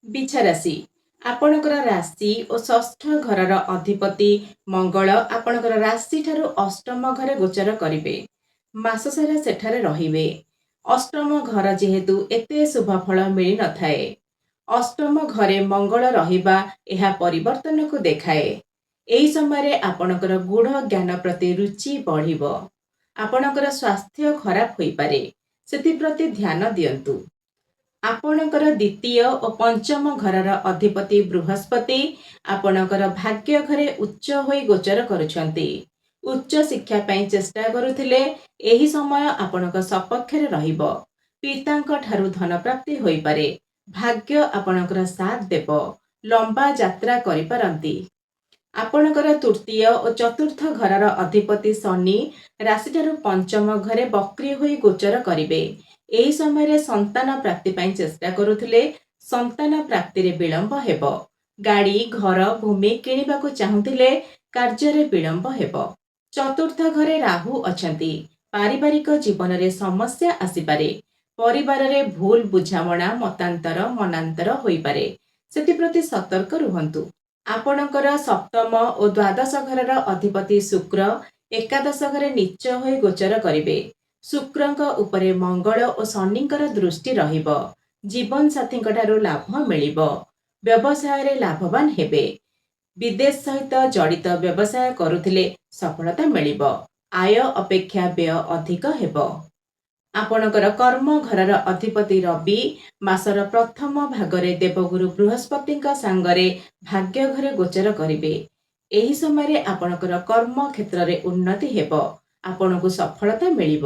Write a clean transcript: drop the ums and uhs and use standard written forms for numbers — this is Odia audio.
ବିଛା ରାଶି ଆପଣଙ୍କର ରାଶି ଓ ଷଷ୍ଠ ଘରର ଅଧିପତି ମଙ୍ଗଳ ଆପଣଙ୍କର ରାଶି ଠାରୁ ଅଷ୍ଟମ ଘରେ ଗୋଚର କରିବେ। ମାସ ସାରା ସେଠାରେ ରହିବେ। ଅଷ୍ଟମ ଘର ଯେହେତୁ ଏତେ ଶୁଭ ଫଳ ମିଳିନଥାଏ। ଅଷ୍ଟମ ଘରେ ମଙ୍ଗଳ ରହିବା ଏହା ପରିବର୍ତ୍ତନକୁ ଦେଖାଏ। ଏହି ସମୟରେ ଆପଣଙ୍କର ଗୂଢ଼ ଜ୍ଞାନ ପ୍ରତି ରୁଚି ବଢ଼ିବ। ଆପଣଙ୍କର ସ୍ୱାସ୍ଥ୍ୟ ଖରାପ ହୋଇପାରେ, ସେଥିପ୍ରତି ଧ୍ୟାନ ଦିଅନ୍ତୁ। ଆପଣଙ୍କର ଦ୍ୱିତୀୟ ଓ ପଞ୍ଚମ ଘରର ଅଧିପତି ବୃହସ୍ପତି ଆପଣଙ୍କର ଭାଗ୍ୟ ଘରେ ଉଚ୍ଚ ହୋଇ ଗୋଚର କରୁଛନ୍ତି। ଉଚ୍ଚ ଶିକ୍ଷା ପାଇଁ ଚେଷ୍ଟା କରୁଥିଲେ, ଏହି ସମୟ ଆପଣଙ୍କ ସପକ୍ଷରେ ରହିବ। ପିତାଙ୍କ ଠାରୁ ଧନ ପ୍ରାପ୍ତି ହୋଇପାରେ। ଭାଗ୍ୟ ଆପଣଙ୍କର ସାଥ ଦେବ। ଲମ୍ବା ଯାତ୍ରା କରିପାରନ୍ତି। ଆପଣଙ୍କର ତୃତୀୟ ଓ ଚତୁର୍ଥ ଘରର ଅଧିପତି ଶନି ରାଶିଠାରୁ ପଞ୍ଚମ ଘରେ ବକ୍ରୀ ହୋଇ ଗୋଚର କରିବେ। ଏହି ସମୟରେ ସନ୍ତାନ ପ୍ରାପ୍ତି ପାଇଁ ଚେଷ୍ଟା କରୁଥିଲେ, ସନ୍ତାନ ପ୍ରାପ୍ତିରେ ବିଳମ୍ବ ହେବ। ଗାଡ଼ି, ଘର, ଭୂମି କିଣିବାକୁ ଚାହୁଁଥିଲେ, କାର୍ଯ୍ୟରେ ବିଳମ୍ବ ହେବ। ଚତୁର୍ଥ ଘରେ ରାହୁ ଅଛନ୍ତି। ପାରିବାରିକ ଜୀବନରେ ସମସ୍ୟା ଆସିପାରେ। ପରିବାରରେ ଭୁଲ ବୁଝାମଣା, ମତାନ୍ତର, ମନାନ୍ତର ହୋଇପାରେ। ସେଥିପ୍ରତି ସତର୍କ ରୁହନ୍ତୁ। ଆପଣଙ୍କର ସପ୍ତମ ଓ ଦ୍ୱାଦଶ ଘରର ଅଧିପତି ଶୁକ୍ର ଏକାଦଶ ଘରେ ନୀଚ ହୋଇ ଗୋଚର କରିବେ। ଶୁକ୍ରଙ୍କ ଉପରେ ମଙ୍ଗଳ ଓ ଶନିଙ୍କର ଦୃଷ୍ଟି ରହିବ। ଜୀବନସାଥୀଙ୍କ ଠାରୁ ଲାଭ ମିଳିବ। ବ୍ୟବସାୟରେ ଲାଭବାନ ହେବେ। ବିଦେଶ ସହିତ ଜଡ଼ିତ ବ୍ୟବସାୟ କରୁଥିଲେ ସଫଳତା ମିଳିବ। ଆୟ ଅପେକ୍ଷା ବ୍ୟୟ ଅଧିକ ହେବ। ଆପଣଙ୍କର କର୍ମ ଘରର ଅଧିପତି ରବି ମାସର ପ୍ରଥମ ଭାଗରେ ଦେବଗୁରୁ ବୃହସ୍ପତିଙ୍କ ସାଙ୍ଗରେ ଭାଗ୍ୟ ଘରେ ଗୋଚର କରିବେ। ଏହି ସମୟରେ ଆପଣଙ୍କର କର୍ମ କ୍ଷେତ୍ରରେ ଉନ୍ନତି ହେବ। ଆପଣଙ୍କୁ ସଫଳତା ମିଳିବ।